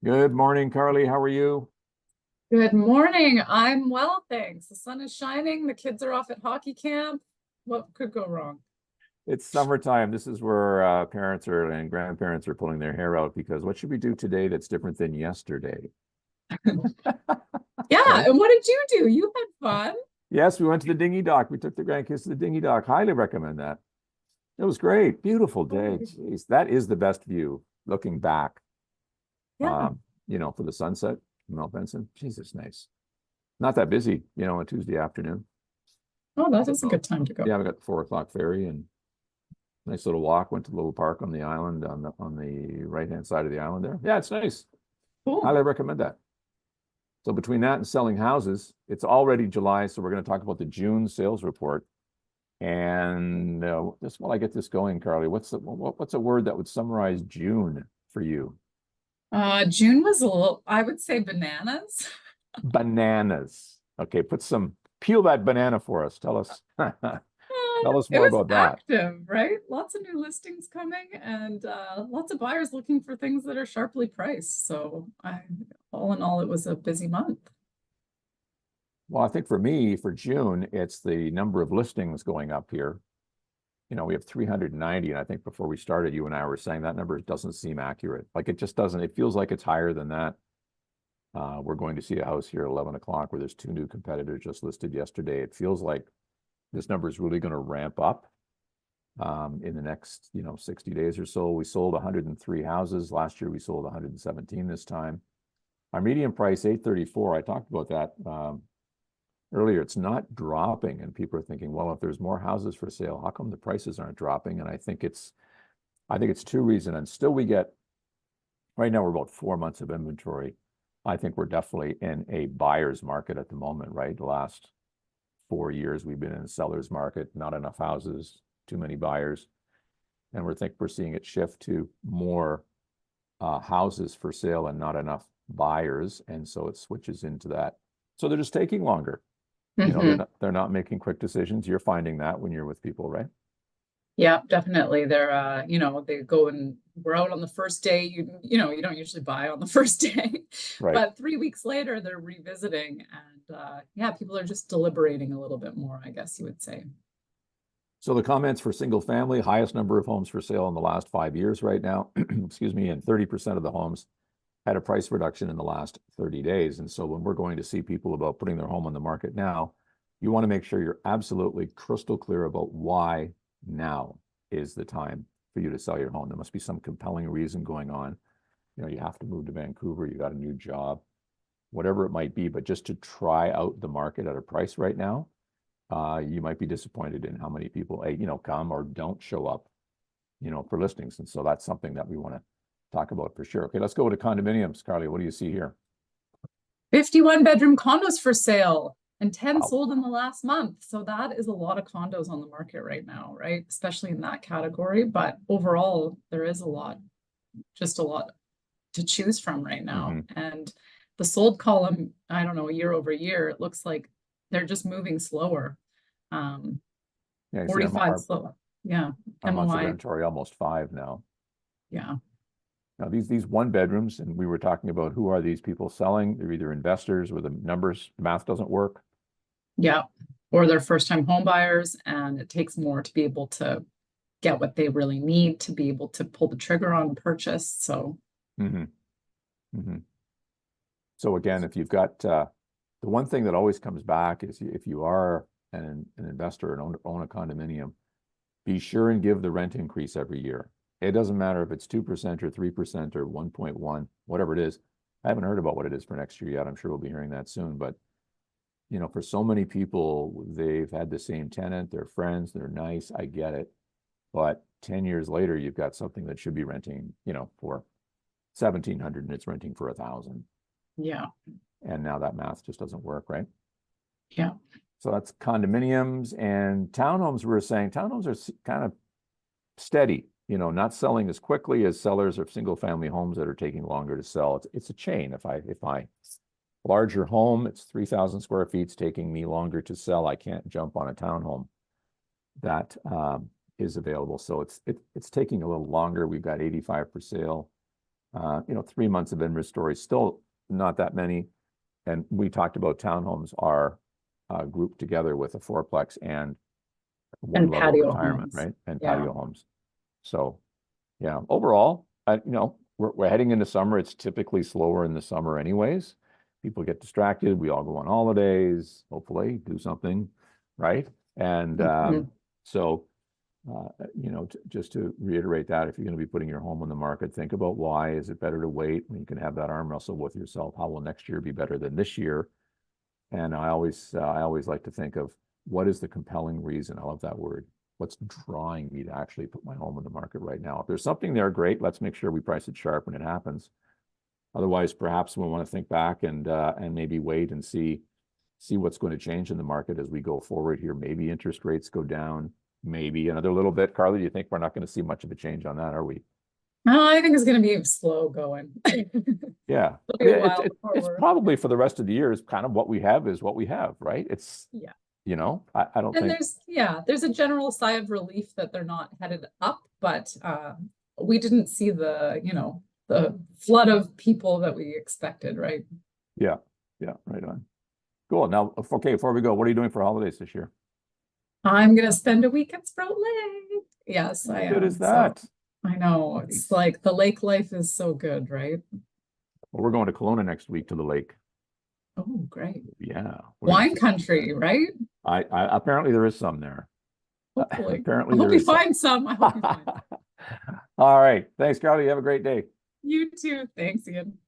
Good morning, Carly. How are you? Good morning. I'm well, thanks. The sun is shining. The kids are off at hockey camp. What could go wrong? It's summertime. This is where parents are and grandparents are pulling their hair out because what should we do today that's different than yesterday? Yeah, Right? and what did you do? You had fun. Yes, we went to the dinghy dock. We took the grandkids to the dinghy dock. Highly recommend that. It was great. Beautiful day. Oh, Jeez, that is the best view looking back. yeah. Um, for the sunset, Mount Benson. Jesus, nice. Not that busy, on Tuesday afternoon. Oh, that is a So good time to go. yeah, we got the 4 o'clock ferry and nice little walk. Went to the little park on the island on the right-hand side of the island there. Yeah, it's nice. Cool. Highly recommend that. So between that and selling houses, it's already July, so we're going to talk about the June sales report. And just while I get this going, Carly, what's a word that would summarize June for you? June was a little, I would say bananas. Bananas. Okay, peel that banana for us. Tell us tell us It more was about that. active, right? Lots of new listings coming and lots of buyers looking for things that are sharply priced. All in all, it was a busy month. Well, I think for me, for June, it's the number of listings going up here. We have 390, and I think before we started, you and I were saying that number doesn't seem accurate. Like it just doesn't. It feels like it's higher than that. We're going to see a house here at 11 o'clock where there's two new competitors just listed yesterday. It feels like this number is really going to ramp up in the next, 60 days or so. We sold 103 houses. Last year, we sold 117 this time. Our median price, 834. I talked about that earlier. It's not dropping, and people are thinking, well, if there's more houses for sale, how come the prices aren't dropping? And I think it's two reasons. And still, right now we're about 4 months of inventory. I think we're definitely in a buyer's market at the moment, right? The last 4 years we've been in a seller's market, not enough houses, too many buyers, and we're seeing it shift to more houses for sale and not enough buyers, and so it switches into that. So they're just taking longer. Hmm. They're not making quick decisions. You're finding that when you're with people, right? Yeah, definitely. They go and we're out on the first day. You don't usually buy on the first day, Right. but 3 weeks later they're revisiting and yeah, people are just deliberating a little bit more, I guess you would say. So the comments for single family, highest number of homes for sale in the last 5 years right now, excuse me, and 30% of the homes had a price reduction in the last 30 days. And so when we're going to see people about putting their home on the market now, you want to make sure you're absolutely crystal clear about why now is the time for you to sell your home. There must be some compelling reason going on. You have to move to Vancouver, you got a new job, whatever it might be, but just to try out the market at a price right now, you might be disappointed in how many people, come or don't show up, for listings. And so that's something that we want to talk about for sure. Okay, let's go to condominiums. Carly, what do you see here? 51 bedroom condos for sale and 10 Wow. sold in the last month. So that is a lot of condos on the market right now, right? Especially in that category. But overall, there is just a lot to choose from right now. Mm-hmm. And the sold column, I don't know, year over year, it looks like they're just moving slower. Um, Yeah, you see 45 slow. Yeah. our months of MOI. inventory almost 5 now. Yeah. Now these one bedrooms, and we were talking about who are these people selling? They're either investors where the math doesn't work. Yeah. Or they're first time home buyers, and it takes more to be able to get what they really need to be able to pull the trigger on a purchase. So, Mm-hmm. Mm-hmm. So again, if you've got the one thing that always comes back is if you are an investor and own a condominium, be sure and give the rent increase every year. It doesn't matter if it's 2% or 3% or 1.1, whatever it is. I haven't heard about what it is for next year yet. I'm sure we'll be hearing that soon. But for so many people, they've had the same tenant, they're friends, they're nice. I get it. But 10 years later, you've got something that should be renting, for 1,700 and it's renting for 1,000. yeah. And now that math just doesn't work, right? Yeah. So that's condominiums and townhomes. We're saying townhomes are kind of steady, not selling as quickly as sellers of single family homes that are taking longer to sell. It's a chain. If I larger home, it's 3,000 square feet, it's taking me longer to sell. I can't jump on a townhome that is available. So it's taking a little longer. We've got 85 for sale. You know, 3 months of inventory, still not that many. And we talked about townhomes are grouped together with a fourplex and one And level patio retirement, homes. right? And Yeah. patio homes. So, yeah, overall, you know, we're heading into summer. It's typically slower in the summer anyways. People get distracted. We all go on holidays, hopefully do something, right? And Mhm. so, you know, just to reiterate that, if you're going to be putting your home on the market, think about why. Is it better to wait? And you can have that arm wrestle with yourself. How will next year be better than this year? And I always like to think of what is the compelling reason. I love that word. What's drawing me to actually put my home on the market right now? If there's something there, great. Let's make sure we price it sharp when it happens. Otherwise, perhaps we want to think back and maybe wait and see what's going to change in the market as we go forward here. Maybe interest rates go down, maybe another little bit. Carly, do you think we're not going to see much of a change on that, are we? I think it's going to be slow going. Yeah. It'll I be a mean, while before it's we're, probably for the rest of the year is kind of what we have is what we have, right? It's, yeah. you know, I don't And think, there's a general sigh of relief that they're not headed up, but we didn't see the, the flood of people that we expected, right? yeah, right on. Cool. Now, okay, before we go, what are you doing for holidays this year? I'm gonna spend a week at Sprout Lake. Yes, How I good is am. So that? I know it's Nice. like the lake life is so good, right? Well, we're going to Kelowna next week to the lake. Oh, great. Yeah, we're gonna Wine check that out. country, right? I apparently there is some there. Hopefully. I Apparently hope there you is some. find some. I hope you find some. All right. Thanks, Carly. You have a great day. You too. Thanks, Ian.